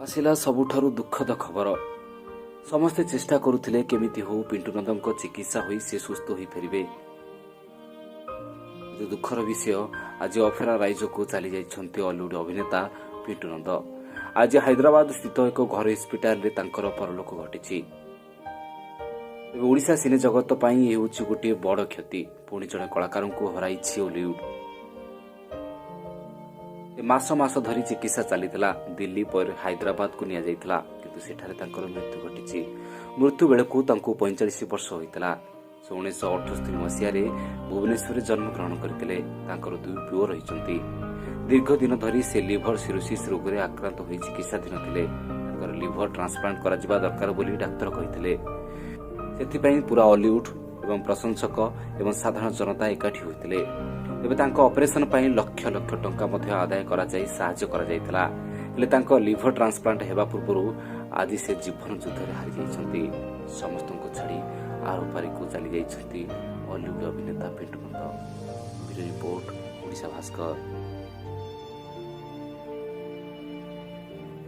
आसिला सबुठारु दुखद खबर। समस्ते चेष्टा करुथिले केमिति हो पिंटू नंदन चिकित्सा होई से सुस्थ होई फेरिबे। दुखर विषय आज अफेरा राइज को चली जाइछन्ति हॉलीवुड अभिनेता पिंटू नंद। आज हैदराबाद स्थित एक घर हस्पिटाल रे तांकर परलोक घटिछि। ओडिशा सिने जगत पई ए होछि गोटे बड़ क्षति। पुणी जणे कलाकार को हराइछि हॉलीवुड। मास मास धरी चिकित्सा चलीथिला। दिल्ली पर हैदराबाद को निया जाइथिला, किंतु सेठारे तांकर मृत्यु घटिछि। मृत्यु बेलकु तांको 45 वर्ष होइतिला। 1968 मसीह भुवनेश्वर जन्म ग्रहण करथिले। तांकर दुई पुओ रहिचंती। दीर्घ दिन धरी से लिभर सिरोसिस रोग रे आक्रांत होई चिकित्साधीन थिले। तांकर लिभर ट्रांसप्लांट करा जिबा दरकार बोली डाक्टर कहिथिले। सेथिपई पूरा हॉलीवुड एवं प्रशंसक एवं साधारण जनता एकाठी होइतिले। एबे तांको ऑपरेशन पई लक्ष लक्ष टंका मध्ये आदाय करा जाई सहायता करा जाइतला। हेले तांको लिभर ट्रांसप्लांट हेबा पूर्वरु आज से जीवन युद्ध रे हारि जाइछंती। समस्त को छाड़ी आरो पारी को चली जाइछंती हॉलीवुड अभिनेता पिंटू नंद। Bureau report Odisha Bhaskar.